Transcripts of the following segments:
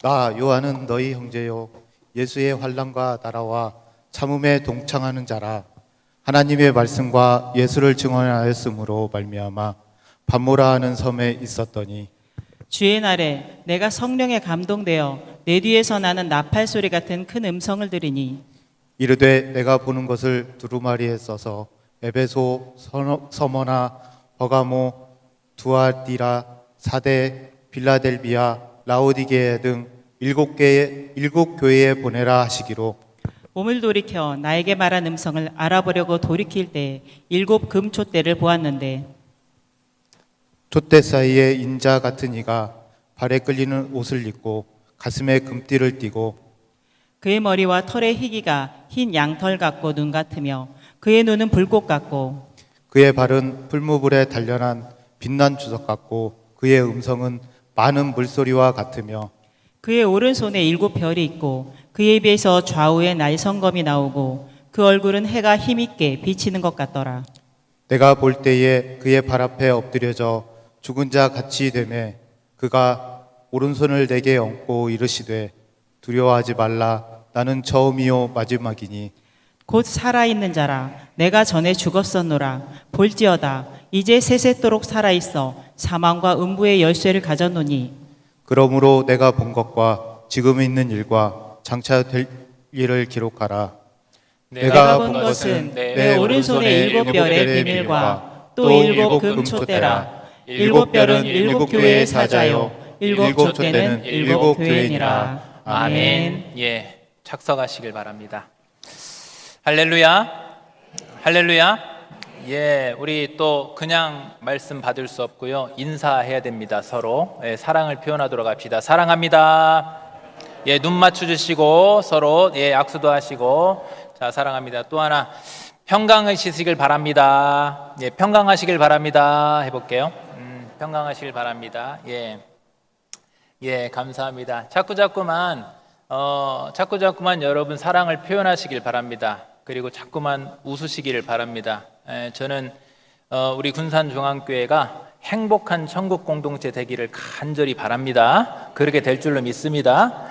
나 요한은 너희 형제요 예수의 환난과 나라와 참음에 동창하는 자라. 하나님의 말씀과 예수를 증언하였으므로 말미암아 반모라 하는 섬에 있었더니 주의 날에 내가 성령에 감동되어 내 뒤에서 나는 나팔 소리 같은 큰 음성을 들으니 이르되 내가 보는 것을 두루마리에 써서 에베소, 서머나, 버가모, 두아디라, 사대, 빌라델비아, 라오디게에 등 일곱 교회에 보내라 하시기로. 몸을 돌이켜 나에게 말한 음성을 알아보려고 돌이킬 때 7 금촛대를 보았는데 촛대 사이에 인자 같은 이가 발에 끌리는 옷을 입고 가슴에 금띠를 띠고 그의 머리와 털의 희기가 흰 양털 같고 눈 같으며 그의 눈은 불꽃 같고 그의 발은 풀무불에 단련한 빛난 주석 같고 그의 음성은 많은 물소리와 같으며 그의 오른손에 7 별이 있고 그의 입에서 좌우에 날성검이 나오고 그 얼굴은 해가 힘있게 비치는 것 같더라. 내가 볼 때에 그의 발 앞에 엎드려져 죽은 자 같이 되매 그가 오른손을 내게 얹고 이르시되 두려워하지 말라. 나는 처음이요 마지막이니 곧 살아있는 자라 내가 전에 죽었었노라. 볼지어다 이제 세세토록 살아있어 사망과 음부의 열쇠를 가졌노니 그러므로 내가 본 것과 지금 있는 일과 장차 될 일을 기록하라. 내가 본 것은 내 오른손에 7 별의 비밀과 또 7 금촛대라. 7 별은 7 교회의 사자요 7 촛대는 7 교회니라. 아멘. 예, 착석하시길 바랍니다. 할렐루야, 할렐루야. 예, 우리 또 그냥 말씀 받을 수 없고요. 인사해야 됩니다. 서로 사랑을 표현하도록 합시다. 사랑합니다. 예, 눈 맞춰 주시고 서로 악수도 하시고 자, 사랑합니다. 또 하나 평강하시길 바랍니다. 예, 평강하시길 바랍니다. 해볼게요. 평강하시길 바랍니다. 예, 감사합니다. 자꾸자꾸만 여러분 사랑을 표현하시길 바랍니다. 그리고 자꾸만 웃으시기를 바랍니다. 저는 우리 군산중앙교회가 행복한 천국 공동체 되기를 간절히 바랍니다. 그렇게 될 줄로 믿습니다.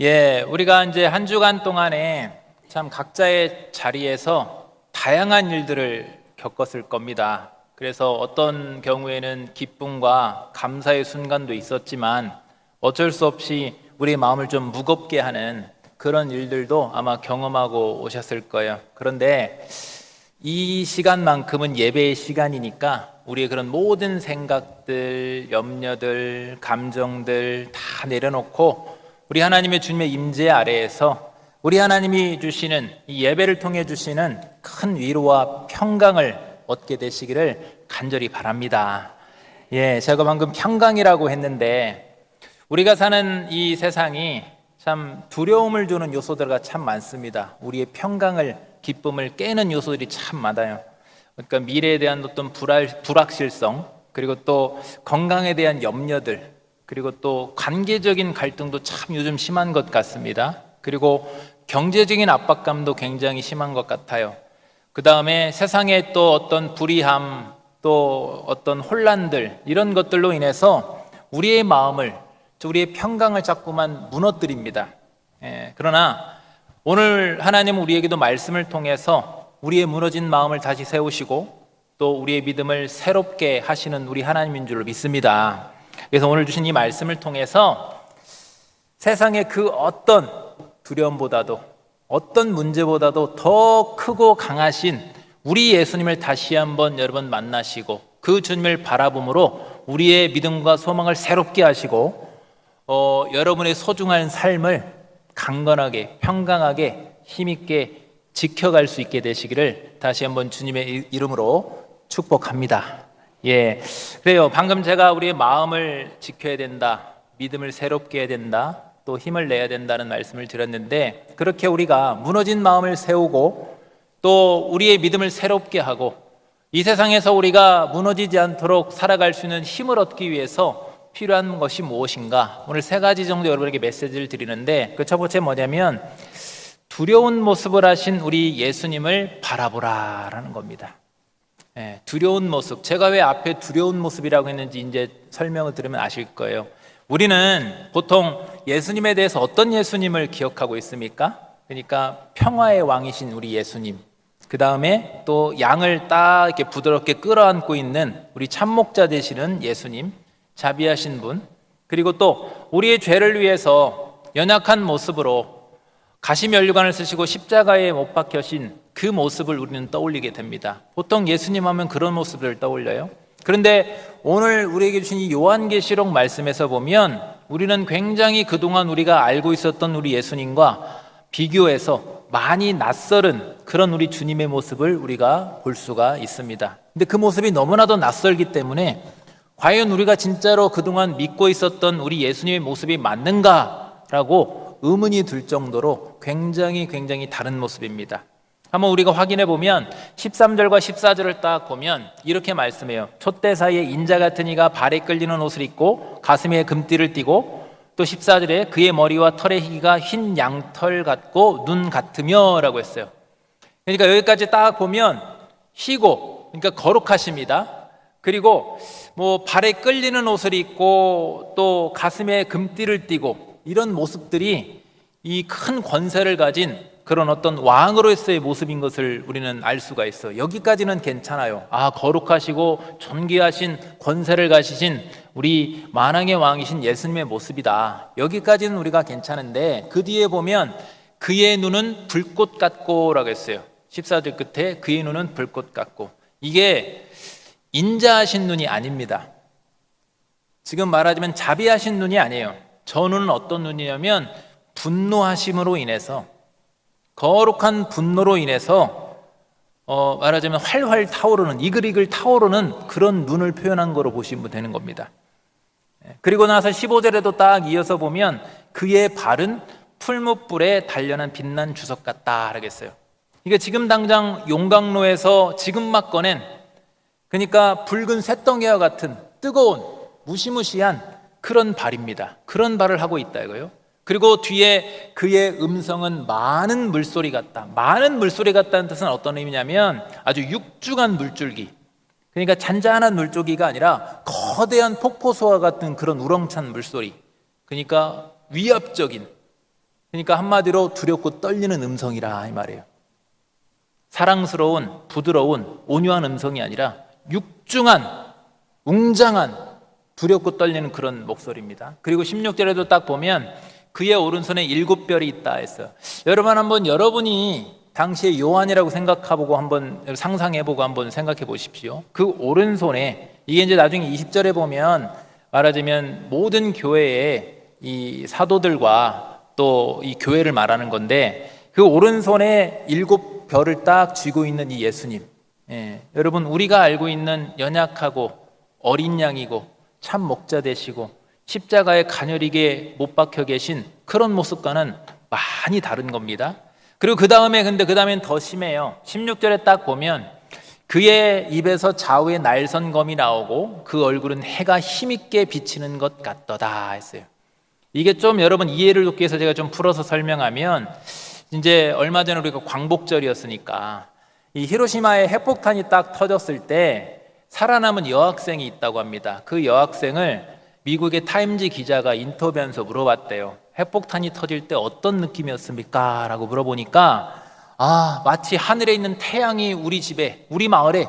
예, 우리가 이제 한 주간 동안에 참 각자의 자리에서 다양한 일들을 겪었을 겁니다. 그래서 어떤 경우에는 기쁨과 감사의 순간도 있었지만 어쩔 수 없이 우리의 마음을 좀 무겁게 하는 그런 일들도 아마 경험하고 오셨을 거예요. 그런데 이 시간만큼은 예배의 시간이니까 우리의 그런 모든 생각들, 염려들, 감정들 다 내려놓고 우리 하나님의 주님의 임재 아래에서 우리 하나님이 주시는 이 예배를 통해 주시는 큰 위로와 평강을 얻게 되시기를 간절히 바랍니다. 예, 제가 방금 평강이라고 했는데 우리가 사는 이 세상이 참 두려움을 주는 요소들가 참 많습니다. 우리의 평강을, 기쁨을 깨는 요소들이 참 많아요. 그러니까 미래에 대한 어떤 불확실성, 그리고 또 건강에 대한 염려들, 그리고 또 관계적인 갈등도 참 요즘 심한 것 같습니다. 그리고 경제적인 압박감도 굉장히 심한 것 같아요. 그 다음에 세상의 또 어떤 불의함, 또 어떤 혼란들, 이런 것들로 인해서 우리의 마음을, 우리의 평강을 자꾸만 무너뜨립니다. 그러나 오늘 하나님은 우리에게도 말씀을 통해서 우리의 무너진 마음을 다시 세우시고 또 우리의 믿음을 새롭게 하시는 우리 하나님인 줄로 믿습니다. 그래서 오늘 주신 이 말씀을 통해서 세상의 그 어떤 두려움보다도 어떤 문제보다도 더 크고 강하신 우리 예수님을 다시 한번 여러분 만나시고 그 주님을 바라봄으로 우리의 믿음과 소망을 새롭게 하시고 여러분의 소중한 삶을 강건하게 평강하게 힘있게 지켜갈 수 있게 되시기를 다시 한번 주님의 이름으로 축복합니다. 예, 그래요. 방금 제가 우리의 마음을 지켜야 된다, 믿음을 새롭게 해야 된다, 또 힘을 내야 된다는 말씀을 드렸는데 그렇게 우리가 무너진 마음을 세우고 또 우리의 믿음을 새롭게 하고 이 세상에서 우리가 무너지지 않도록 살아갈 수 있는 힘을 얻기 위해서 필요한 것이 무엇인가? 오늘 3가지 정도 여러분에게 메시지를 드리는데 그 첫 번째 뭐냐면 두려운 모습을 하신 우리 예수님을 바라보라라는 겁니다. 두려운 모습. 제가 왜 앞에 두려운 모습이라고 했는지 이제 설명을 들으면 아실 거예요. 우리는 보통 예수님에 대해서 어떤 예수님을 기억하고 있습니까? 그러니까 평화의 왕이신 우리 예수님, 그 다음에 또 양을 딱 이렇게 부드럽게 끌어안고 있는 우리 참목자 되시는 예수님, 자비하신 분, 그리고 또 우리의 죄를 위해서 연약한 모습으로 가시면류관을 쓰시고 십자가에 못 박혀신 그 모습을 우리는 떠올리게 됩니다. 보통 예수님 하면 그런 모습을 떠올려요. 그런데 오늘 우리에게 주신 이 요한계시록 말씀에서 보면 우리는 굉장히 그동안 우리가 알고 있었던 우리 예수님과 비교해서 많이 낯설은 그런 우리 주님의 모습을 우리가 볼 수가 있습니다. 근데 그 모습이 너무나도 낯설기 때문에 과연 우리가 진짜로 그동안 믿고 있었던 우리 예수님의 모습이 맞는가라고 의문이 들 정도로 굉장히 다른 모습입니다. 한번 우리가 확인해 보면 13절과 14절을 딱 보면 이렇게 말씀해요. 촛대 사이에 인자 같은 이가 발에 끌리는 옷을 입고 가슴에 금띠를 띠고, 또 14절에 그의 머리와 털의 희기가 흰 양털 같고 눈 같으며 라고 했어요. 그러니까 여기까지 딱 보면 희고, 그러니까 거룩하십니다. 그리고 뭐 발에 끌리는 옷을 입고 또 가슴에 금띠를 띠고, 이런 모습들이 이 큰 권세를 가진 그런 어떤 왕으로서의 모습인 것을 우리는 알 수가 있어요. 여기까지는 괜찮아요. 아, 거룩하시고 존귀하신 권세를 가지신 우리 만왕의 왕이신 예수님의 모습이다. 여기까지는 우리가 괜찮은데 그 뒤에 보면 그의 눈은 불꽃 같고 라고 했어요. 14절 끝에 그의 눈은 불꽃 같고, 이게 인자하신 눈이 아닙니다. 지금 말하자면 자비하신 눈이 아니에요. 저 눈은 어떤 눈이냐면 분노하심으로 인해서, 거룩한 분노로 인해서 말하자면 활활 타오르는, 이글이글 타오르는 그런 눈을 표현한 거로 보시면 되는 겁니다. 그리고 나서 15절에도 딱 이어서 보면 그의 발은 풀무불에 단련한 빛난 주석 같다 하겠어요. 이게 지금 당장 용광로에서 지금 막 꺼낸, 그러니까 붉은 쇳덩이와 같은 뜨거운 무시무시한 그런 발입니다. 그런 발을 하고 있다 이거예요. 그리고 뒤에 그의 음성은 많은 물소리 같다. 많은 물소리 같다는 뜻은 어떤 의미냐면 아주 육중한 물줄기, 그러니까 잔잔한 물줄기가 아니라 거대한 폭포수와 같은 그런 우렁찬 물소리, 그러니까 위협적인, 그러니까 한마디로 두렵고 떨리는 음성이라 이 말이에요. 사랑스러운 부드러운 온유한 음성이 아니라 육중한 웅장한 두렵고 떨리는 그런 목소리입니다. 그리고 16절에도 딱 보면 그의 오른손에 7별이 있다 했어요. 여러분 한번 여러분이 당시에 요한이라고 생각해보고 한번 상상해보고 한번 생각해 보십시오. 그 오른손에, 이게 이제 나중에 20절에 보면 말하자면 모든 교회의 이 사도들과 또 이 교회를 말하는 건데, 그 오른손에 7별을 딱 쥐고 있는 이 예수님, 여러분 우리가 알고 있는 연약하고 어린 양이고 참 목자 되시고 십자가에 가녀리게 못 박혀 계신 그런 모습과는 많이 다른 겁니다. 그리고 그 다음엔 더 심해요. 16절에 딱 보면 그의 입에서 좌우에 날선검이 나오고 그 얼굴은 해가 힘있게 비치는 것 같더다 했어요. 이게 좀 여러분 이해를 돕기 위해서 제가 좀 풀어서 설명하면, 이제 얼마 전에 우리가 광복절이었으니까 이 히로시마에 핵폭탄이 딱 터졌을 때 살아남은 여학생이 있다고 합니다. 그 여학생을 미국의 타임지 기자가 인터뷰하면서 물어봤대요. 핵폭탄이 터질 때 어떤 느낌이었습니까? 라고 물어보니까 마치 하늘에 있는 태양이 우리 집에, 우리 마을에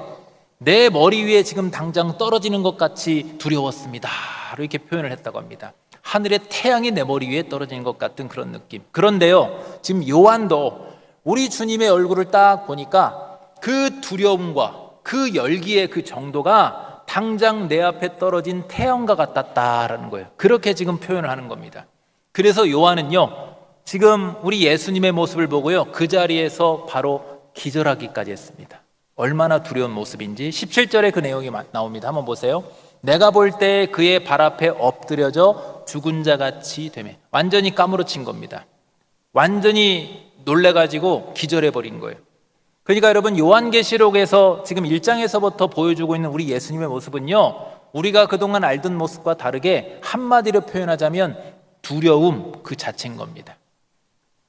내 머리 위에 지금 당장 떨어지는 것 같이 두려웠습니다. 이렇게 표현을 했다고 합니다. 하늘에 태양이 내 머리 위에 떨어지는 것 같은 그런 느낌. 그런데요, 지금 요한도 우리 주님의 얼굴을 딱 보니까 그 두려움과 그 열기의 그 정도가 당장 내 앞에 떨어진 태양과 같았다라는 거예요. 그렇게 지금 표현을 하는 겁니다. 그래서 요한은요, 지금 우리 예수님의 모습을 보고요, 그 자리에서 바로 기절하기까지 했습니다. 얼마나 두려운 모습인지 17절에 그 내용이 나옵니다. 한번 보세요. 내가 볼 때 그의 발 앞에 엎드려져 죽은 자 같이 되매. 완전히 까무러친 겁니다. 완전히 놀래가지고 기절해버린 거예요. 그러니까 여러분 요한계시록에서 지금 1장에서부터 보여주고 있는 우리 예수님의 모습은요, 우리가 그동안 알던 모습과 다르게 한마디로 표현하자면 두려움 그 자체인 겁니다.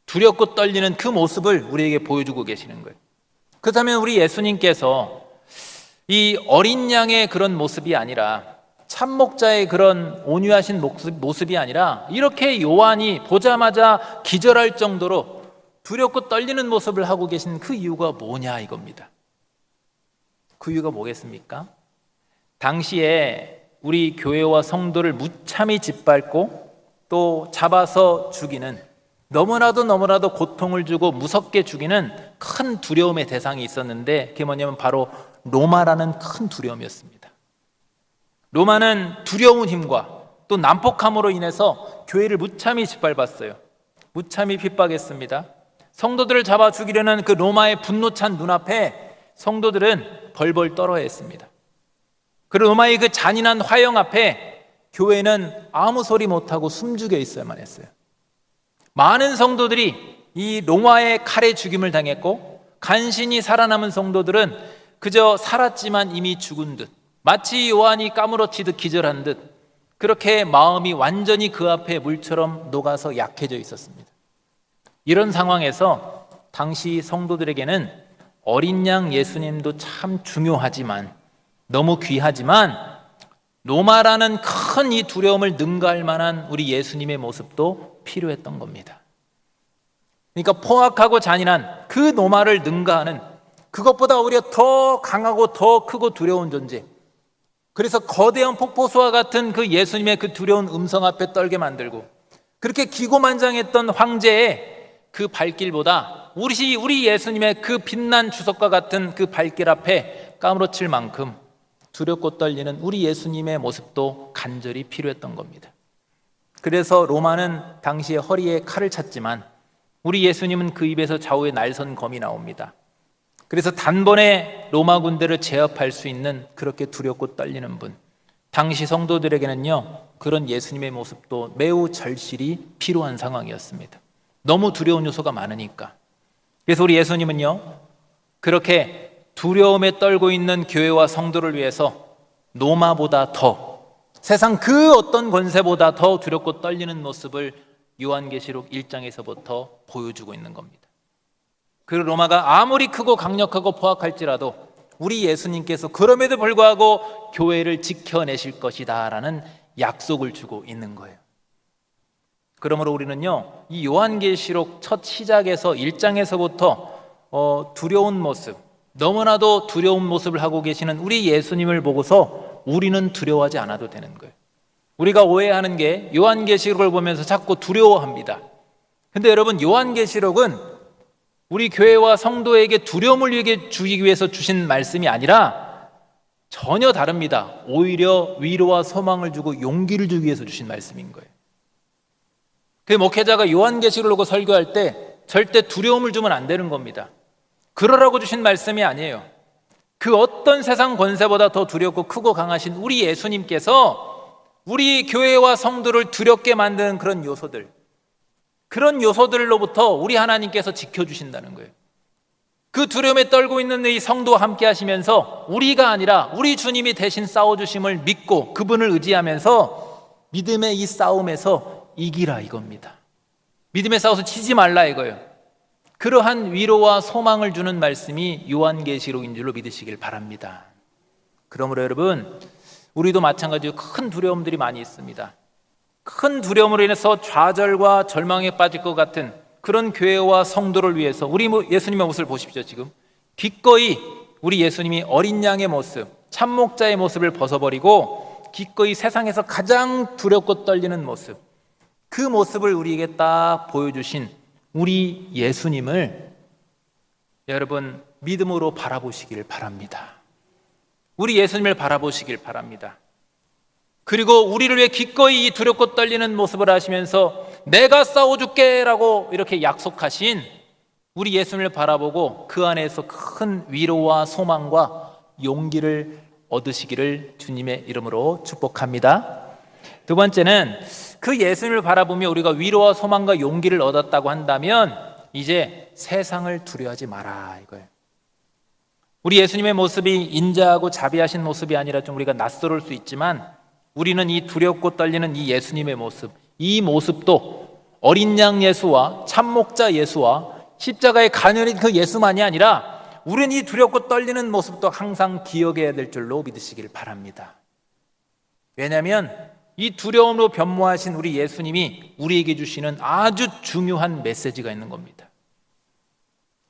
두렵고 떨리는 그 모습을 우리에게 보여주고 계시는 거예요. 그렇다면 우리 예수님께서 이 어린 양의 그런 모습이 아니라 참목자의 그런 온유하신 모습이 아니라 이렇게 요한이 보자마자 기절할 정도로 두렵고 떨리는 모습을 하고 계신 그 이유가 뭐냐 이겁니다. 그 이유가 뭐겠습니까? 당시에 우리 교회와 성도를 무참히 짓밟고 또 잡아서 죽이는, 너무나도 고통을 주고 무섭게 죽이는 큰 두려움의 대상이 있었는데, 그게 뭐냐면 바로 로마라는 큰 두려움이었습니다. 로마는 두려운 힘과 또 난폭함으로 인해서 교회를 무참히 짓밟았어요. 무참히 핍박했습니다. 성도들을 잡아 죽이려는 그 로마의 분노찬 눈앞에 성도들은 벌벌 떨어야 했습니다. 그 로마의 그 잔인한 화형 앞에 교회는 아무 소리 못하고 숨죽여 있어야만 했어요. 많은 성도들이 이 로마의 칼에 죽임을 당했고, 간신히 살아남은 성도들은 그저 살았지만 이미 죽은 듯, 마치 요한이 까무러치듯 기절한 듯, 그렇게 마음이 완전히 그 앞에 물처럼 녹아서 약해져 있었습니다. 이런 상황에서 당시 성도들에게는 어린 양 예수님도 참 중요하지만, 너무 귀하지만, 로마라는 큰 이 두려움을 능가할 만한 우리 예수님의 모습도 필요했던 겁니다. 그러니까 포악하고 잔인한 그 로마를 능가하는, 그것보다 오히려 더 강하고 더 크고 두려운 존재, 그래서 거대한 폭포수와 같은 그 예수님의 그 두려운 음성 앞에 떨게 만들고, 그렇게 기고만장했던 황제의 그 발길보다 우리 예수님의 그 빛난 주석과 같은 그 발길 앞에 까무러칠 만큼 두렵고 떨리는 우리 예수님의 모습도 간절히 필요했던 겁니다. 그래서 로마는 당시에 허리에 칼을 찼지만 우리 예수님은 그 입에서 좌우에 날선 검이 나옵니다. 그래서 단번에 로마 군대를 제압할 수 있는 그렇게 두렵고 떨리는 분, 당시 성도들에게는요, 그런 예수님의 모습도 매우 절실히 필요한 상황이었습니다. 너무 두려운 요소가 많으니까. 그래서 우리 예수님은요, 그렇게 두려움에 떨고 있는 교회와 성도를 위해서 로마보다 더, 세상 그 어떤 권세보다 더 두렵고 떨리는 모습을 요한계시록 1장에서부터 보여주고 있는 겁니다. 그 로마가 아무리 크고 강력하고 포악할지라도 우리 예수님께서 그럼에도 불구하고 교회를 지켜내실 것이다 라는 약속을 주고 있는 거예요. 그러므로 우리는요, 이 요한계시록 첫 시작에서 1장에서부터 두려운 모습, 너무나도 두려운 모습을 하고 계시는 우리 예수님을 보고서 우리는 두려워하지 않아도 되는 거예요. 우리가 오해하는 게 요한계시록을 보면서 자꾸 두려워합니다. 근데 여러분, 요한계시록은 우리 교회와 성도에게 두려움을 주기 위해서 주신 말씀이 아니라 전혀 다릅니다. 오히려 위로와 소망을 주고 용기를 주기 위해서 주신 말씀인 거예요. 그 목회자가 요한계시록을 보고 설교할 때 절대 두려움을 주면 안 되는 겁니다. 그러라고 주신 말씀이 아니에요. 그 어떤 세상 권세보다 더 두렵고 크고 강하신 우리 예수님께서 우리 교회와 성도를 두렵게 만드는 그런 요소들, 그런 요소들로부터 우리 하나님께서 지켜주신다는 거예요. 그 두려움에 떨고 있는 이 성도와 함께 하시면서 우리가 아니라 우리 주님이 대신 싸워주심을 믿고 그분을 의지하면서 믿음의 이 싸움에서 이기라 이겁니다. 믿음의 싸워서 지지 말라 이거예요. 그러한 위로와 소망을 주는 말씀이 요한계시록인 줄로 믿으시길 바랍니다. 그러므로 여러분, 우리도 마찬가지로 큰 두려움들이 많이 있습니다. 큰 두려움으로 인해서 좌절과 절망에 빠질 것 같은 그런 교회와 성도를 위해서 우리 예수님의 모습을 보십시오. 지금 기꺼이 우리 예수님이 어린 양의 모습, 참목자의 모습을 벗어버리고 기꺼이 세상에서 가장 두렵고 떨리는 모습, 그 모습을 우리에게 딱 보여주신 우리 예수님을 여러분 믿음으로 바라보시길 바랍니다. 우리 예수님을 바라보시길 바랍니다. 그리고 우리를 위해 기꺼이 이 두렵고 떨리는 모습을 하시면서 내가 싸워줄게 라고 이렇게 약속하신 우리 예수님을 바라보고 그 안에서 큰 위로와 소망과 용기를 얻으시기를 주님의 이름으로 축복합니다. 두 번째는 그 예수님을 바라보며 우리가 위로와 소망과 용기를 얻었다고 한다면 이제 세상을 두려워하지 마라 이거예요. 우리 예수님의 모습이 인자하고 자비하신 모습이 아니라 좀 우리가 낯설을 수 있지만 우리는 이 두렵고 떨리는 이 예수님의 모습, 이 모습도 어린 양 예수와 참목자 예수와 십자가의 가녀린 그 예수만이 아니라 우리는 이 두렵고 떨리는 모습도 항상 기억해야 될 줄로 믿으시길 바랍니다. 왜냐하면 이 두려움으로 변모하신 우리 예수님이 우리에게 주시는 아주 중요한 메시지가 있는 겁니다.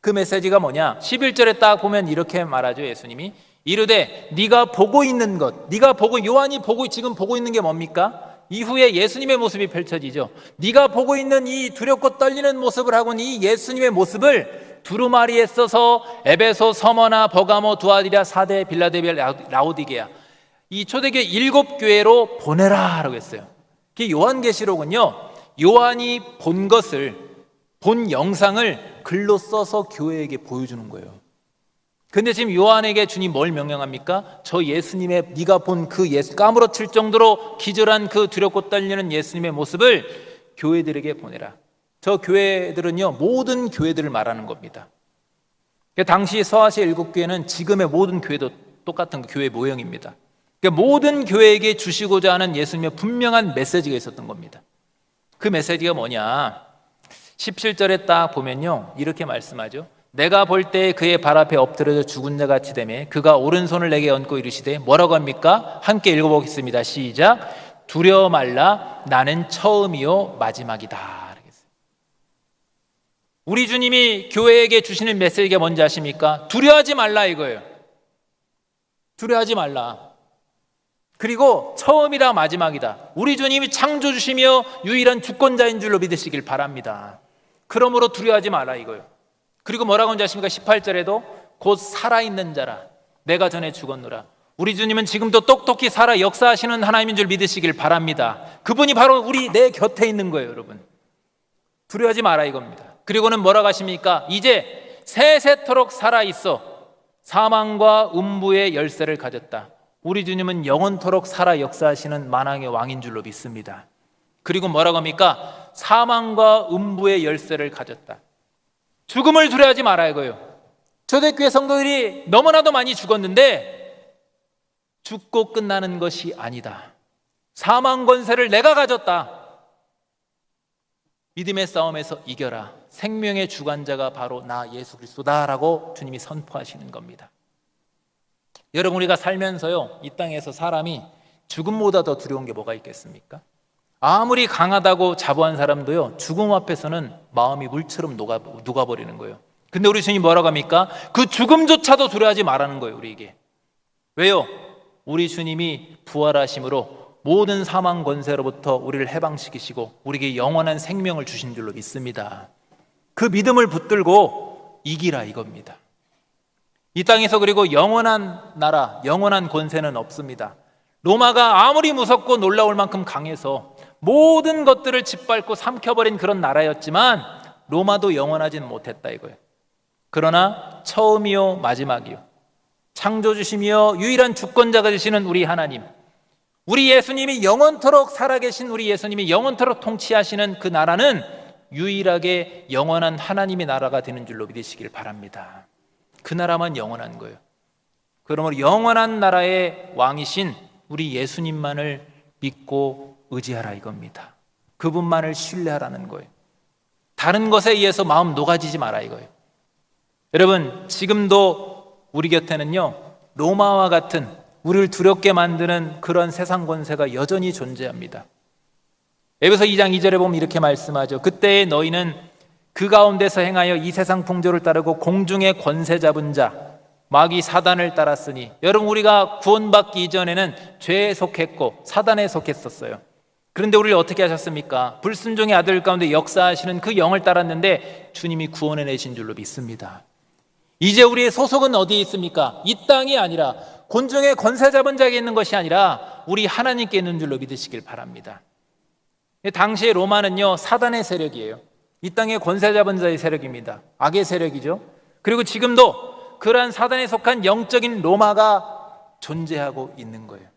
그 메시지가 뭐냐? 11절에 딱 보면 이렇게 말하죠. 예수님이 이르되 네가 보고 있는 것, 요한이 지금 보고 있는 게 뭡니까? 이후에 예수님의 모습이 펼쳐지죠. 네가 보고 있는 이 두렵고 떨리는 모습을 하고는 이 예수님의 모습을 두루마리에 써서 에베소, 서머나, 버가모, 두아디라, 사대, 빌라델비아, 라오디게아 이 초대교회 7교회로 보내라라고 했어요. 그 요한계시록은요, 요한이 본 영상을 글로 써서 교회에게 보여주는 거예요. 근데 지금 요한에게 주님 뭘 명령합니까? 저 예수님의 네가 본 그 예수 까무러칠 정도로 기절한 그 두렵고 떨리는 예수님의 모습을 교회들에게 보내라. 저 교회들은요, 모든 교회들을 말하는 겁니다. 당시 서아시아 7교회는 지금의 모든 교회도 똑같은 교회 모형입니다. 모든 교회에게 주시고자 하는 예수님의 분명한 메시지가 있었던 겁니다. 그 메시지가 뭐냐? 17절에 딱 보면요, 이렇게 말씀하죠. 내가 볼 때 그의 발 앞에 엎드려져 죽은 자 같이 되매 그가 오른손을 내게 얹고 이르시되 뭐라고 합니까? 함께 읽어보겠습니다. 시작. 두려워 말라 나는 처음이요 마지막이다. 우리 주님이 교회에게 주시는 메시지가 뭔지 아십니까? 두려워하지 말라 이거예요. 두려워하지 말라. 그리고 처음이라 마지막이다. 우리 주님이 창조주시며 유일한 주권자인 줄로 믿으시길 바랍니다. 그러므로 두려워하지 말라 이거예요. 그리고 뭐라고 하는지 아십니까? 18절에도 곧 살아있는 자라 내가 전에 죽었노라. 우리 주님은 지금도 똑똑히 살아 역사하시는 하나님인 줄 믿으시길 바랍니다. 그분이 바로 내 곁에 있는 거예요. 여러분, 두려워하지 마라 이겁니다. 그리고는 뭐라고 하십니까? 이제 세세토록 살아있어 사망과 음부의 열쇠를 가졌다. 우리 주님은 영원토록 살아 역사하시는 만왕의 왕인 줄로 믿습니다. 그리고 뭐라고 합니까? 사망과 음부의 열쇠를 가졌다. 죽음을 두려워하지 마라 이거예요. 초대교회 성도들이 너무나도 많이 죽었는데 죽고 끝나는 것이 아니다. 사망 권세를 내가 가졌다. 믿음의 싸움에서 이겨라. 생명의 주관자가 바로 나 예수 그리스도다라고 주님이 선포하시는 겁니다. 여러분, 우리가 살면서요, 이 땅에서 사람이 죽음보다 더 두려운 게 뭐가 있겠습니까? 아무리 강하다고 자부한 사람도요, 죽음 앞에서는 마음이 물처럼 녹아버리는 거예요. 근데 우리 주님이 뭐라고 합니까? 그 죽음조차도 두려워하지 말라는 거예요, 우리에게. 왜요? 우리 주님이 부활하심으로 모든 사망 권세로부터 우리를 해방시키시고 우리에게 영원한 생명을 주신 줄로 믿습니다. 그 믿음을 붙들고 이기라 이겁니다. 이 땅에서 그리고 영원한 나라, 영원한 권세는 없습니다. 로마가 아무리 무섭고 놀라울 만큼 강해서 모든 것들을 짓밟고 삼켜버린 그런 나라였지만 로마도 영원하진 못했다 이거예요. 그러나 처음이요 마지막이요 창조주시며 유일한 주권자가 되시는 우리 하나님, 우리 예수님이 영원토록 살아계신 우리 예수님이 영원토록 통치하시는 그 나라는 유일하게 영원한 하나님의 나라가 되는 줄로 믿으시길 바랍니다. 그 나라만 영원한 거예요. 그러므로 영원한 나라의 왕이신 우리 예수님만을 믿고 의지하라 이겁니다. 그분만을 신뢰하라는 거예요. 다른 것에 의해서 마음 녹아지지 마라 이거예요. 여러분, 지금도 우리 곁에는요, 로마와 같은 우리를 두렵게 만드는 그런 세상 권세가 여전히 존재합니다. 에베소 2장 2절에 보면 이렇게 말씀하죠. 그때 너희는 그 가운데서 행하여 이 세상 풍조를 따르고 공중의 권세 잡은 자 마귀 사단을 따랐으니, 여러분, 우리가 구원받기 이전에는 죄에 속했고 사단에 속했었어요. 그런데 우리를 어떻게 하셨습니까? 불순종의 아들 가운데 역사하시는 그 영을 따랐는데 주님이 구원해내신 줄로 믿습니다. 이제 우리의 소속은 어디에 있습니까? 이 땅이 아니라, 곤중의 권세 잡은 자에게 있는 것이 아니라 우리 하나님께 있는 줄로 믿으시길 바랍니다. 당시의 로마는요, 사단의 세력이에요. 이 땅의 권세 잡은 자의 세력입니다. 악의 세력이죠. 그리고 지금도 그러한 사단에 속한 영적인 로마가 존재하고 있는 거예요.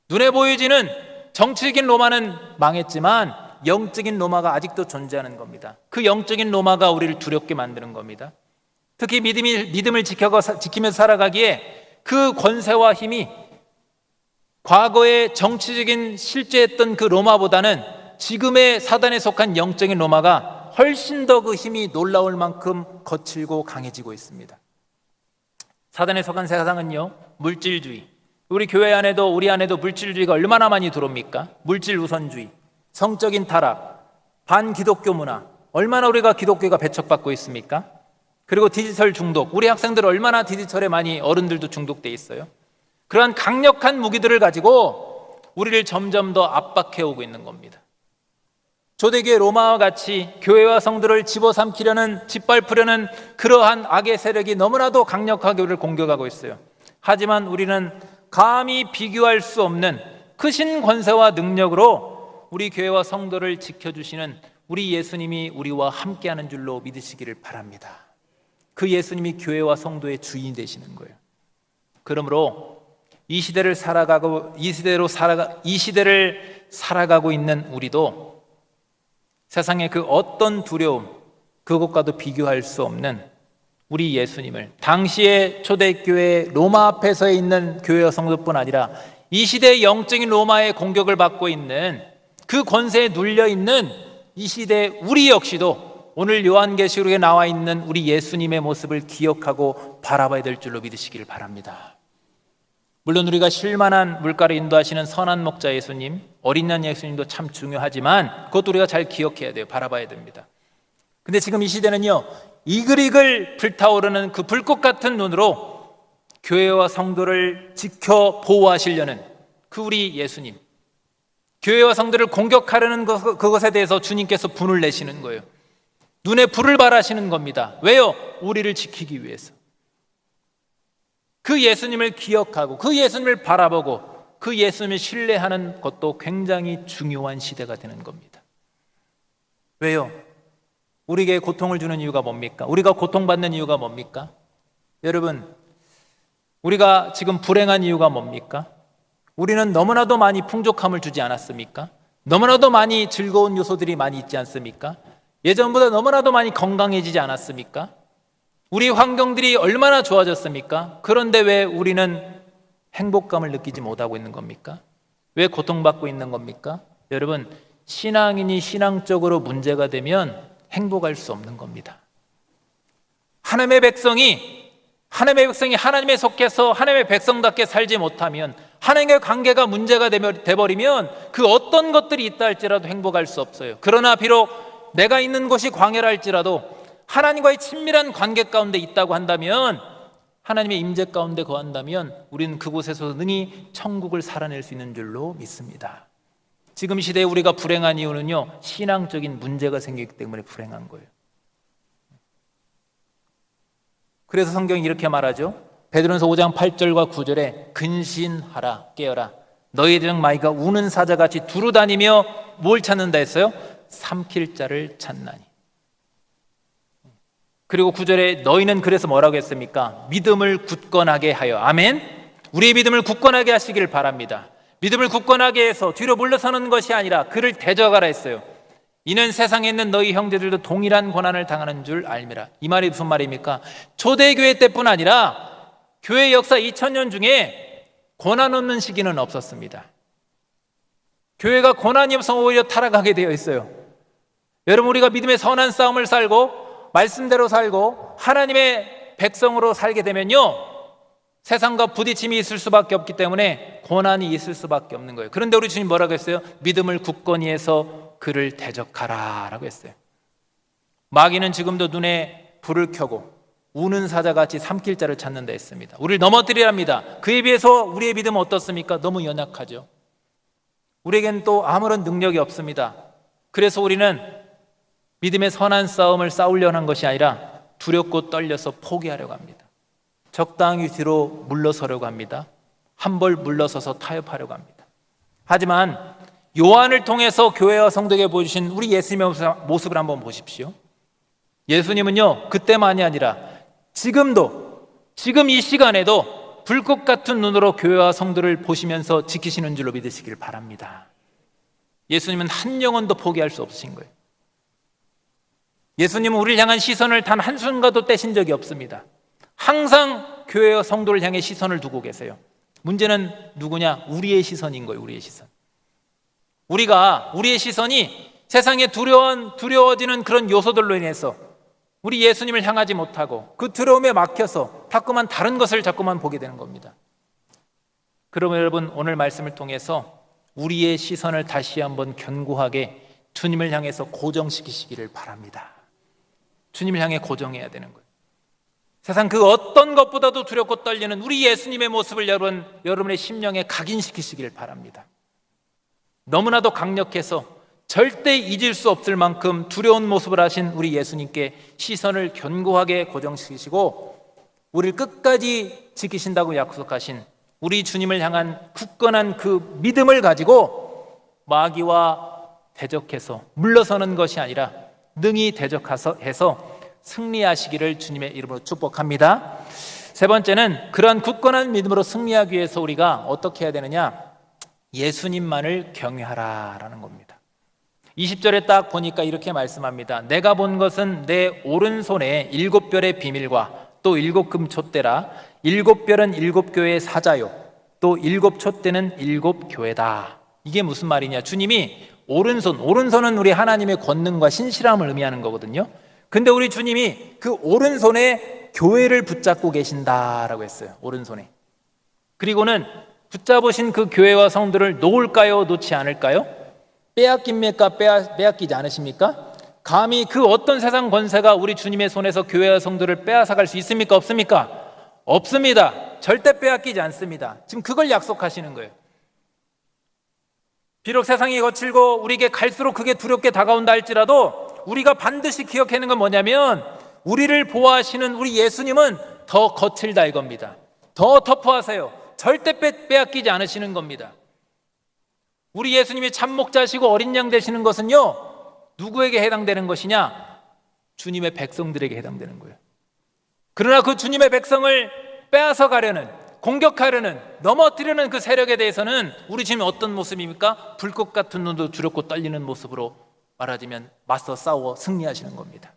눈에 보이지는 정치적인 로마는 망했지만 영적인 로마가 아직도 존재하는 겁니다. 그 영적인 로마가 우리를 두렵게 만드는 겁니다. 특히 믿음을 지키면서 살아가기에 그 권세와 힘이 과거의 정치적인 실제했던 그 로마보다는 지금의 사단에 속한 영적인 로마가 훨씬 더 그 힘이 놀라울 만큼 거칠고 강해지고 있습니다. 사단에 속한 세상은요, 물질주의, 우리 교회 안에도 우리 안에도 물질주의가 얼마나 많이 들어옵니까? 물질 우선주의, 성적인 타락, 반기독교 문화, 얼마나 우리가 기독교가 배척받고 있습니까? 그리고 디지털 중독, 우리 학생들 얼마나 디지털에 많이 어른들도 중독돼 있어요. 그러한 강력한 무기들을 가지고 우리를 점점 더 압박해 오고 있는 겁니다. 초대교회 로마와 같이 교회와 성도를 집어삼키려는, 짓밟으려는 그러한 악의 세력이 너무나도 강력하게 우리를 공격하고 있어요. 하지만 우리는 감히 비교할 수 없는 크신 권세와 능력으로 우리 교회와 성도를 지켜주시는 우리 예수님이 우리와 함께하는 줄로 믿으시기를 바랍니다. 그 예수님이 교회와 성도의 주인이 되시는 거예요. 그러므로 이 시대를 살아가고 있는 우리도 세상의 그 어떤 두려움, 그것과도 비교할 수 없는 우리 예수님을, 당시의 초대교회 로마 앞에서 있는 교회와 성도뿐 아니라 이 시대의 영적인 로마의 공격을 받고 있는 그 권세에 눌려 있는 이 시대 우리 역시도 오늘 요한계시록에 나와 있는 우리 예수님의 모습을 기억하고 바라봐야 될 줄로 믿으시길 바랍니다. 물론 우리가 쉴만한 물가를 인도하시는 선한 목자 예수님, 어린 양 예수님도 참 중요하지만 그것도 우리가 잘 기억해야 돼요. 바라봐야 됩니다. 근데 지금 이 시대는요, 이글이글 불타오르는 그 불꽃 같은 눈으로 교회와 성도를 지켜 보호하시려는 그 우리 예수님, 교회와 성도를 공격하려는 그것에 대해서 주님께서 분을 내시는 거예요. 눈에 불을 발하시는 겁니다. 왜요? 우리를 지키기 위해서. 그 예수님을 기억하고 그 예수님을 바라보고 그 예수님을 신뢰하는 것도 굉장히 중요한 시대가 되는 겁니다. 왜요? 우리에게 고통을 주는 이유가 뭡니까? 우리가 고통받는 이유가 뭡니까? 여러분, 우리가 지금 불행한 이유가 뭡니까? 우리는 너무나도 많이 풍족함을 주지 않았습니까? 너무나도 많이 즐거운 요소들이 많이 있지 않습니까? 예전보다 너무나도 많이 건강해지지 않았습니까? 우리 환경들이 얼마나 좋아졌습니까? 그런데 왜 우리는 행복감을 느끼지 못하고 있는 겁니까? 왜 고통받고 있는 겁니까? 여러분, 신앙인이 신앙적으로 문제가 되면 행복할 수 없는 겁니다. 하나님의 백성이 하나님에 속해서 하나님의 백성답게 살지 못하면, 하나님의 관계가 문제가 돼버리면 그 어떤 것들이 있다 할지라도 행복할 수 없어요. 그러나 비록 내가 있는 곳이 광야라 할지라도 하나님과의 친밀한 관계 가운데 있다고 한다면, 하나님의 임재 가운데 거한다면 우리는 그곳에서 능히 천국을 살아낼 수 있는 줄로 믿습니다. 지금 시대에 우리가 불행한 이유는요, 신앙적인 문제가 생기기 때문에 불행한 거예요. 그래서 성경이 이렇게 말하죠. 베드로전서 5장 8절과 9절에 근신하라, 깨어라, 너희 중 마귀가 우는 사자같이 두루 다니며 뭘 찾는다 했어요? 삼킬 자를 찾나니. 그리고 9절에 너희는 그래서 뭐라고 했습니까? 믿음을 굳건하게 하여. 아멘. 우리의 믿음을 굳건하게 하시길 바랍니다. 믿음을 굳건하게 해서 뒤로 물러서는 것이 아니라 그를 대적하라 했어요. 이는 세상에 있는 너희 형제들도 동일한 고난을 당하는 줄 알미라. 이 말이 무슨 말입니까? 초대교회 때뿐 아니라 교회 역사 2000년 중에 고난 없는 시기는 없었습니다. 교회가 고난이 없어 오히려 타락하게 되어 있어요. 여러분, 우리가 믿음의 선한 싸움을 살고 말씀대로 살고 하나님의 백성으로 살게 되면요, 세상과 부딪힘이 있을 수밖에 없기 때문에 고난이 있을 수밖에 없는 거예요. 그런데 우리 주님 뭐라고 했어요? 믿음을 굳건히 해서 그를 대적하라 라고 했어요. 마귀는 지금도 눈에 불을 켜고 우는 사자같이 삼킬 자를 찾는다 했습니다. 우리를 넘어뜨리랍니다. 그에 비해서 우리의 믿음은 어떻습니까? 너무 연약하죠. 우리에겐 또 아무런 능력이 없습니다. 그래서 우리는 믿음의 선한 싸움을 싸우려는 한 것이 아니라 두렵고 떨려서 포기하려고 합니다. 적당히 뒤로 물러서려고 합니다. 한 벌 물러서서 타협하려고 합니다. 하지만 요한을 통해서 교회와 성도에게 보여주신 우리 예수님의 모습을 한번 보십시오. 예수님은요, 그때만이 아니라 지금도, 지금 이 시간에도 불꽃 같은 눈으로 교회와 성도를 보시면서 지키시는 줄로 믿으시길 바랍니다. 예수님은 한 영혼도 포기할 수 없으신 거예요. 예수님은 우리를 향한 시선을 단 한순간도 떼신 적이 없습니다. 항상 교회와 성도를 향해 시선을 두고 계세요. 문제는 누구냐? 우리의 시선인 거예요. 우리의 시선. 우리의 시선이 세상에 두려워지는 그런 요소들로 인해서 우리 예수님을 향하지 못하고 그 두려움에 막혀서 자꾸만 다른 것을 자꾸만 보게 되는 겁니다. 그러면 여러분 오늘 말씀을 통해서 우리의 시선을 다시 한번 견고하게 주님을 향해서 고정시키시기를 바랍니다. 주님을 향해 고정해야 되는 거예요. 세상 그 어떤 것보다도 두렵고 떨리는 우리 예수님의 모습을 여러분의 심령에 각인시키시기를 바랍니다. 너무나도 강력해서 절대 잊을 수 없을 만큼 두려운 모습을 하신 우리 예수님께 시선을 견고하게 고정시키시고 우리를 끝까지 지키신다고 약속하신 우리 주님을 향한 굳건한 그 믿음을 가지고 마귀와 대적해서 물러서는 것이 아니라 능히 대적해서 승리하시기를 주님의 이름으로 축복합니다. 세 번째는 그러한 굳건한 믿음으로 승리하기 위해서 우리가 어떻게 해야 되느냐? 예수님만을 경외하라라는 겁니다. 20절에 딱 보니까 이렇게 말씀합니다. 내가 본 것은 내 오른손에 7별의 비밀과 또 7금촛대라. 7별은 7교회의 사자요 또 7촛대는 7교회다. 이게 무슨 말이냐? 주님이 오른손은 우리 하나님의 권능과 신실함을 의미하는 거거든요. 근데 우리 주님이 그 오른손에 교회를 붙잡고 계신다라고 했어요. 오른손에. 그리고는 붙잡으신 그 교회와 성도를 놓을까요? 놓지 않을까요? 빼앗깁니까? 빼앗기지 않으십니까? 감히 그 어떤 세상 권세가 우리 주님의 손에서 교회와 성도를 빼앗아갈 수 있습니까? 없습니까? 없습니다. 절대 빼앗기지 않습니다. 지금 그걸 약속하시는 거예요. 비록 세상이 거칠고 우리에게 갈수록 그게 두렵게 다가온다 할지라도 우리가 반드시 기억하는 건 뭐냐면 우리를 보호하시는 우리 예수님은 더 거칠다 이겁니다. 더 터프하세요. 절대 빼앗기지 않으시는 겁니다. 우리 예수님이 참목자시고 어린 양 되시는 것은요, 누구에게 해당되는 것이냐? 주님의 백성들에게 해당되는 거예요. 그러나 그 주님의 백성을 빼앗아 가려는, 공격하려는, 넘어뜨리는 그 세력에 대해서는 우리 주님이 어떤 모습입니까? 불꽃 같은 눈도 두렵고 떨리는 모습으로 말하자면 맞서 싸워 승리하시는 겁니다.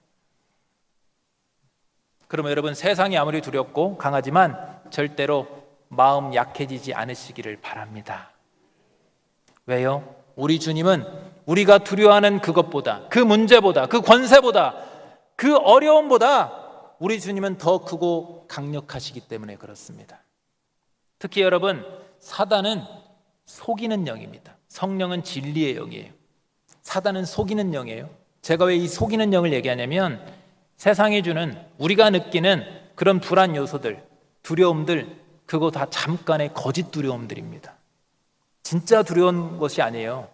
그러면 여러분, 세상이 아무리 두렵고 강하지만 절대로 마음 약해지지 않으시기를 바랍니다. 왜요? 우리 주님은 우리가 두려워하는 그것보다, 그 문제보다, 그 권세보다, 그 어려움보다 우리 주님은 더 크고 강력하시기 때문에 그렇습니다. 특히 여러분, 사단은 속이는 영입니다. 성령은 진리의 영이에요. 사단은 속이는 영이에요. 제가 왜 이 속이는 영을 얘기하냐면 세상이 주는, 우리가 느끼는 그런 불안 요소들, 두려움들, 그거 다 잠깐의 거짓 두려움들입니다. 진짜 두려운 것이 아니에요.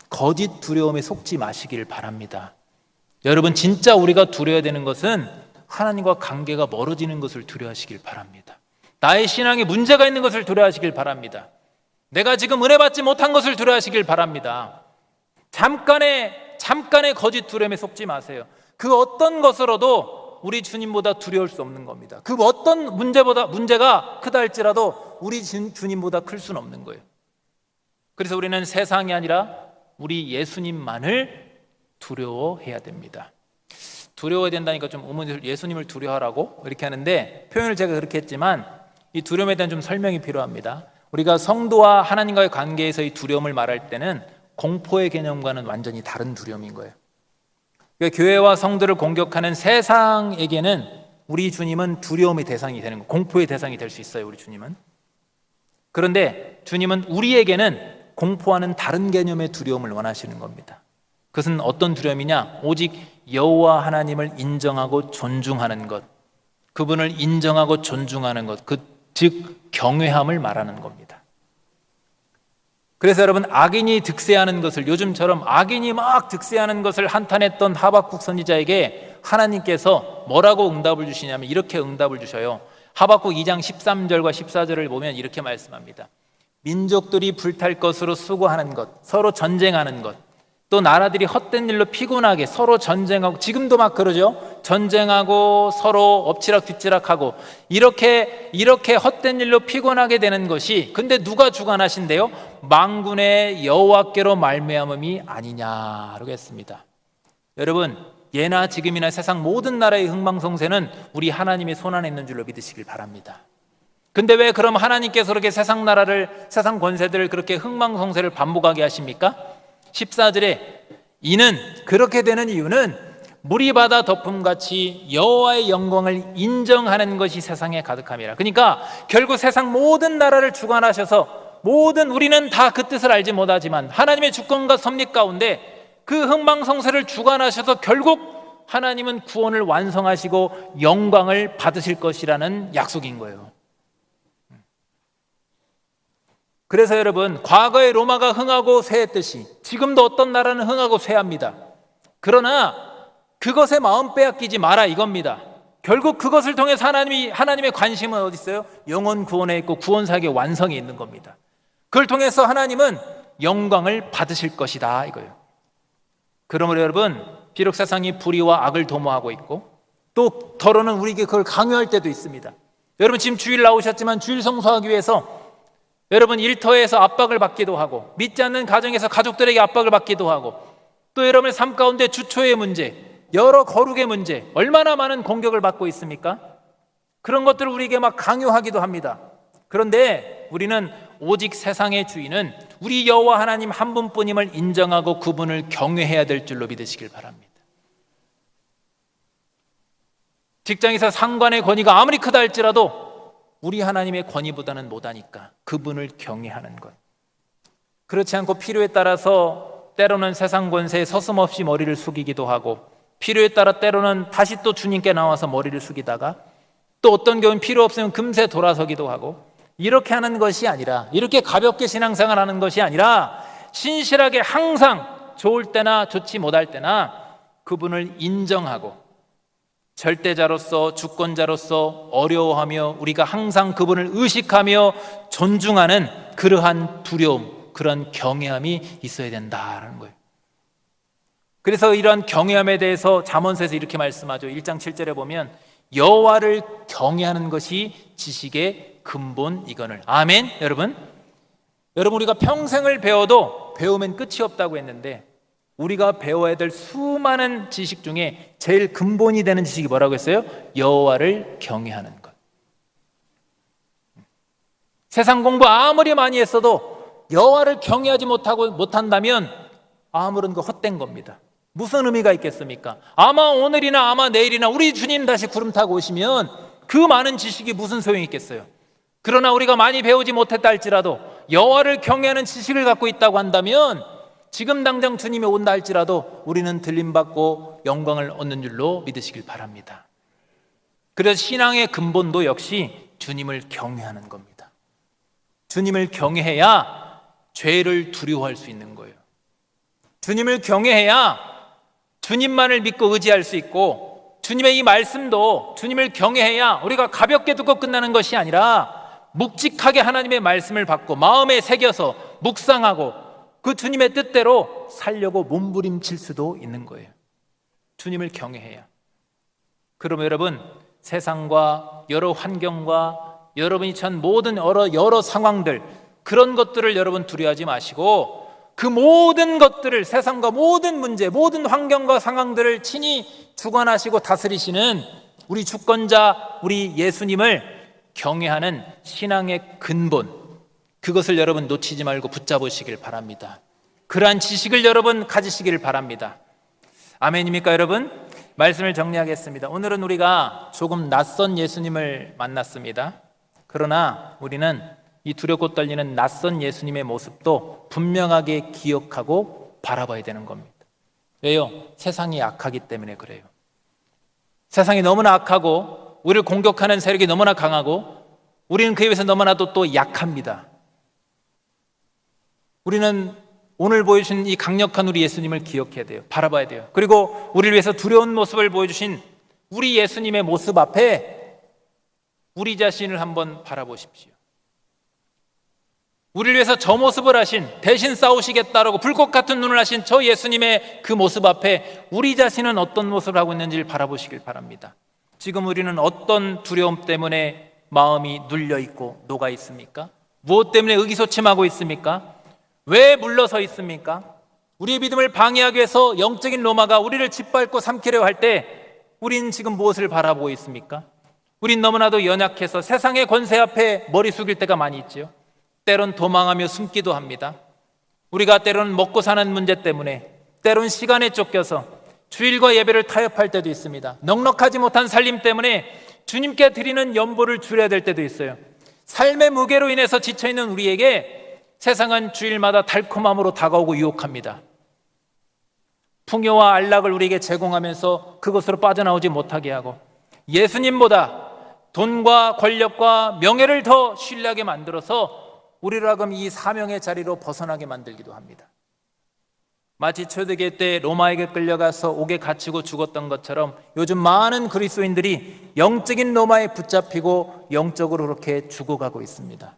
거짓 두려움에 속지 마시길 바랍니다. 여러분, 진짜 우리가 두려워야 되는 것은 하나님과 관계가 멀어지는 것을 두려워하시길 바랍니다. 나의 신앙에 문제가 있는 것을 두려워하시길 바랍니다. 내가 지금 은혜 받지 못한 것을 두려워하시길 바랍니다. 잠깐의 거짓 두려움에 속지 마세요. 그 어떤 것으로도 우리 주님보다 두려울 수 없는 겁니다. 그 어떤 문제가 크다 할지라도 우리 주님보다 클 수는 없는 거예요. 그래서 우리는 세상이 아니라 우리 예수님만을 두려워해야 됩니다. 두려워해야 된다니까 좀 의문이, 예수님을 두려워하라고 이렇게 하는데, 표현을 제가 그렇게 했지만 이 두려움에 대한 좀 설명이 필요합니다. 우리가 성도와 하나님과의 관계에서 이 두려움을 말할 때는 공포의 개념과는 완전히 다른 두려움인 거예요. 그러니까 교회와 성도를 공격하는 세상에게는 우리 주님은 두려움의 대상이 되는 거예요. 공포의 대상이 될 수 있어요, 우리 주님은. 그런데 주님은 우리에게는 공포와는 다른 개념의 두려움을 원하시는 겁니다. 그것은 어떤 두려움이냐? 오직 여호와 하나님을 인정하고 존중하는 것, 그분을 인정하고 존중하는 것, 즉 경외함을 말하는 겁니다. 그래서 여러분, 악인이 득세하는 것을, 요즘처럼 악인이 막 득세하는 것을 한탄했던 하박국 선지자에게 하나님께서 뭐라고 응답을 주시냐면 이렇게 응답을 주셔요. 하박국 2장 13절과 14절을 보면 이렇게 말씀합니다. 민족들이 불탈 것으로 수고하는 것, 서로 전쟁하는 것, 또 나라들이 헛된 일로 피곤하게 서로 전쟁하고, 지금도 막 그러죠. 전쟁하고 서로 엎치락 뒤치락하고 이렇게 헛된 일로 피곤하게 되는 것이, 근데 누가 주관하신대요? 만군의 여호와께로 말미암음이 아니냐라고 했습니다. 여러분, 예나 지금이나 세상 모든 나라의 흥망성쇠는 우리 하나님의 손안에 있는 줄로 믿으시길 바랍니다. 근데 왜 그럼 하나님께서 그렇게 세상 나라를, 세상 권세들을 그렇게 흥망성쇠를 반복하게 하십니까? 14절에 이는, 그렇게 되는 이유는 물이 바다 덮음같이 여호와의 영광을 인정하는 것이 세상에 가득함이라. 그러니까 결국 세상 모든 나라를 주관하셔서 모든 우리는 다 그 뜻을 알지 못하지만 하나님의 주권과 섭리 가운데 그 흥망성쇠를 주관하셔서 결국 하나님은 구원을 완성하시고 영광을 받으실 것이라는 약속인 거예요. 그래서 여러분, 과거에 로마가 흥하고 쇠했듯이 지금도 어떤 나라는 흥하고 쇠합니다. 그러나 그것에 마음 빼앗기지 마라 이겁니다. 결국 그것을 통해서 하나님의 관심은 어디 있어요? 영혼 구원에 있고 구원사역의 완성에 있는 겁니다. 그걸 통해서 하나님은 영광을 받으실 것이다 이거예요. 그러므로 여러분, 비록 세상이 불의와 악을 도모하고 있고 또 더러는 우리에게 그걸 강요할 때도 있습니다. 여러분 지금 주일 나오셨지만 주일 성수하기 위해서 여러분 일터에서 압박을 받기도 하고 믿지 않는 가정에서 가족들에게 압박을 받기도 하고 또 여러분의 삶 가운데 주초의 문제, 여러 거룩의 문제, 얼마나 많은 공격을 받고 있습니까? 그런 것들을 우리에게 막 강요하기도 합니다. 그런데 우리는 오직 세상의 주인은 우리 여호와 하나님 한 분뿐임을 인정하고 그분을 경외해야 될 줄로 믿으시길 바랍니다. 직장에서 상관의 권위가 아무리 크다 할지라도 우리 하나님의 권위보다는 못하니까 그분을 경외하는 것. 그렇지 않고 필요에 따라서 때로는 세상 권세에 서슴없이 머리를 숙이기도 하고 필요에 따라 때로는 다시 또 주님께 나와서 머리를 숙이다가 또 어떤 경우는 필요 없으면 금세 돌아서기도 하고 이렇게 하는 것이 아니라 이렇게 가볍게 신앙생활하는 것이 아니라 신실하게 항상 좋을 때나 좋지 못할 때나 그분을 인정하고 절대자로서 주권자로서 어려워하며 우리가 항상 그분을 의식하며 존중하는 그러한 두려움, 그런 경외함이 있어야 된다는 거예요. 그래서 이러한 경외함에 대해서 잠언서에서 이렇게 말씀하죠. 1장 7절에 보면 여호와를 경외하는 것이 지식의 근본이거늘. 아멘. 여러분 우리가 평생을 배워도 배우면 끝이 없다고 했는데 우리가 배워야 될 수많은 지식 중에 제일 근본이 되는 지식이 뭐라고 했어요? 여호와를 경외하는 것. 세상 공부 아무리 많이 했어도 여호와를 경외하지 못한다면 아무런 거 헛된 겁니다. 무슨 의미가 있겠습니까? 아마 오늘이나 아마 내일이나 우리 주님 다시 구름 타고 오시면 그 많은 지식이 무슨 소용이 있겠어요? 그러나 우리가 많이 배우지 못했다 할지라도 여호와를 경외하는 지식을 갖고 있다고 한다면 지금 당장 주님이 온다 할지라도 우리는 들림받고 영광을 얻는 줄로 믿으시길 바랍니다. 그래서 신앙의 근본도 역시 주님을 경외하는 겁니다. 주님을 경외해야 죄를 두려워할 수 있는 거예요. 주님을 경외해야 주님만을 믿고 의지할 수 있고 주님의 이 말씀도 주님을 경외해야 우리가 가볍게 듣고 끝나는 것이 아니라 묵직하게 하나님의 말씀을 받고 마음에 새겨서 묵상하고 그 주님의 뜻대로 살려고 몸부림칠 수도 있는 거예요. 주님을 경외해야. 그러면 여러분 세상과 여러 환경과 여러분이 처한 모든 여러 상황들 그런 것들을 여러분 두려워하지 마시고 그 모든 것들을 세상과 모든 문제 모든 환경과 상황들을 친히 주관하시고 다스리시는 우리 주권자 우리 예수님을 경외하는 신앙의 근본 그것을 여러분 놓치지 말고 붙잡으시길 바랍니다. 그러한 지식을 여러분 가지시길 바랍니다. 아멘입니까 여러분? 말씀을 정리하겠습니다. 오늘은 우리가 조금 낯선 예수님을 만났습니다. 그러나 우리는 이 두렵고 떨리는 낯선 예수님의 모습도 분명하게 기억하고 바라봐야 되는 겁니다. 왜요? 세상이 악하기 때문에 그래요. 세상이 너무나 악하고 우리를 공격하는 세력이 너무나 강하고 우리는 그에 비해서 너무나도 또 약합니다. 우리는 오늘 보여주신 이 강력한 우리 예수님을 기억해야 돼요. 바라봐야 돼요. 그리고 우리를 위해서 두려운 모습을 보여주신 우리 예수님의 모습 앞에 우리 자신을 한번 바라보십시오. 우리를 위해서 저 모습을 하신 대신 싸우시겠다라고 불꽃 같은 눈을 하신 저 예수님의 그 모습 앞에 우리 자신은 어떤 모습을 하고 있는지를 바라보시길 바랍니다. 지금 우리는 어떤 두려움 때문에 마음이 눌려있고 녹아 있습니까? 무엇 때문에 의기소침하고 있습니까? 왜 물러서 있습니까? 우리의 믿음을 방해하기 위해서 영적인 로마가 우리를 짓밟고 삼키려 할 때 우린 지금 무엇을 바라보고 있습니까? 우린 너무나도 연약해서 세상의 권세 앞에 머리 숙일 때가 많이 있지요. 때론 도망하며 숨기도 합니다. 우리가 때로는 먹고 사는 문제 때문에 때론 시간에 쫓겨서 주일과 예배를 타협할 때도 있습니다. 넉넉하지 못한 살림 때문에 주님께 드리는 연보를 줄여야 될 때도 있어요. 삶의 무게로 인해서 지쳐있는 우리에게 세상은 주일마다 달콤함으로 다가오고 유혹합니다. 풍요와 안락을 우리에게 제공하면서 그것으로 빠져나오지 못하게 하고, 예수님보다 돈과 권력과 명예를 더 신뢰하게 만들어서 우리를 하여금 이 사명의 자리로 벗어나게 만들기도 합니다. 마치 초대교회 때 로마에게 끌려가서 옥에 갇히고 죽었던 것처럼 요즘 많은 그리스도인들이 영적인 로마에 붙잡히고 영적으로 그렇게 죽어가고 있습니다.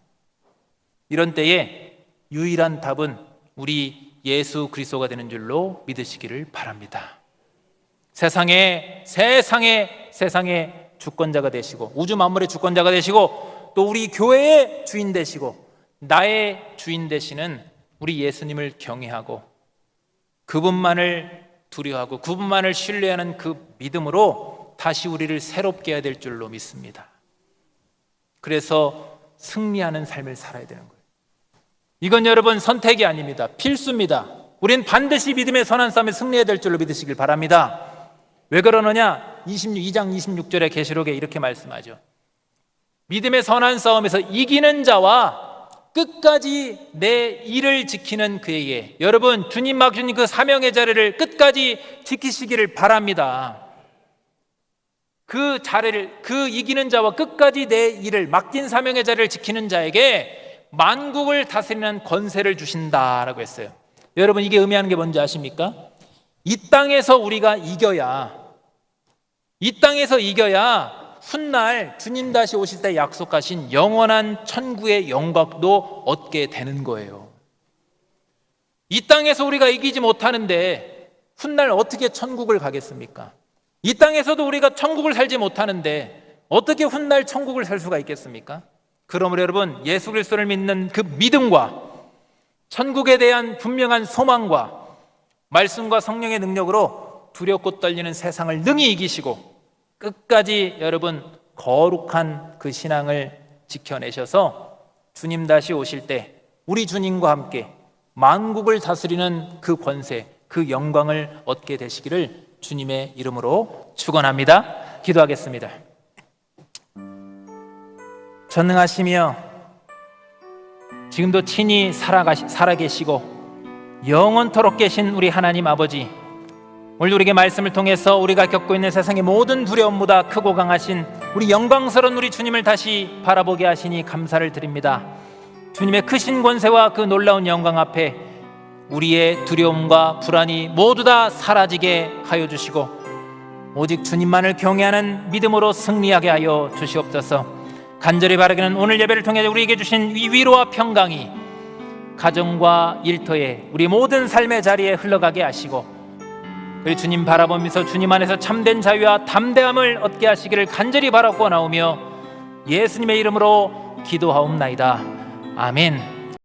이런 때에 유일한 답은 우리 예수 그리스도가 되는 줄로 믿으시기를 바랍니다. 세상의 주권자가 되시고, 우주 만물의 주권자가 되시고, 또 우리 교회의 주인 되시고, 나의 주인 되시는 우리 예수님을 경외하고 그분만을 두려워하고 그분만을 신뢰하는 그 믿음으로 다시 우리를 새롭게 해야 될 줄로 믿습니다. 그래서 승리하는 삶을 살아야 되는 거예요. 이건 여러분 선택이 아닙니다. 필수입니다. 우리는 반드시 믿음의 선한 싸움에 승리해야 될 줄로 믿으시길 바랍니다. 왜 그러느냐? 2장 26절의 계시록에 이렇게 말씀하죠. 믿음의 선한 싸움에서 이기는 자와 끝까지 내 일을 지키는 그에게, 여러분 주님 맡긴 그 사명의 자리를 끝까지 지키시기를 바랍니다. 그 자리를, 그 이기는 자와 끝까지 내 일을 맡긴 사명의 자리를 지키는 자에게 만국을 다스리는 권세를 주신다라고 했어요. 여러분 이게 의미하는 게 뭔지 아십니까? 이 땅에서 우리가 이겨야, 훗날 주님 다시 오실 때 약속하신 영원한 천국의 영광도 얻게 되는 거예요. 이 땅에서 우리가 이기지 못하는데 훗날 어떻게 천국을 가겠습니까? 이 땅에서도 우리가 천국을 살지 못하는데 어떻게 훗날 천국을 살 수가 있겠습니까? 그러므로 여러분, 예수 그리스도를 믿는 그 믿음과 천국에 대한 분명한 소망과 말씀과 성령의 능력으로 두렵고 떨리는 세상을 능히 이기시고 끝까지 여러분 거룩한 그 신앙을 지켜내셔서 주님 다시 오실 때 우리 주님과 함께 만국을 다스리는 그 권세, 그 영광을 얻게 되시기를 주님의 이름으로 축원합니다. 기도하겠습니다. 전능하시며 지금도 친히 살아계시고 영원토록 계신 우리 하나님 아버지, 오늘 우리에게 말씀을 통해서 우리가 겪고 있는 세상의 모든 두려움보다 크고 강하신 우리 영광스러운 우리 주님을 다시 바라보게 하시니 감사를 드립니다. 주님의 크신 권세와 그 놀라운 영광 앞에 우리의 두려움과 불안이 모두 다 사라지게 하여 주시고 오직 주님만을 경외하는 믿음으로 승리하게 하여 주시옵소서. 간절히 바라기는 오늘 예배를 통해 우리에게 주신 이 위로와 평강이 가정과 일터에 우리 모든 삶의 자리에 흘러가게 하시고, 그리고 주님 바라보면서 주님 안에서 참된 자유와 담대함을 얻게 하시기를 간절히 바라고 나오며 예수님의 이름으로 기도하옵나이다. 아멘.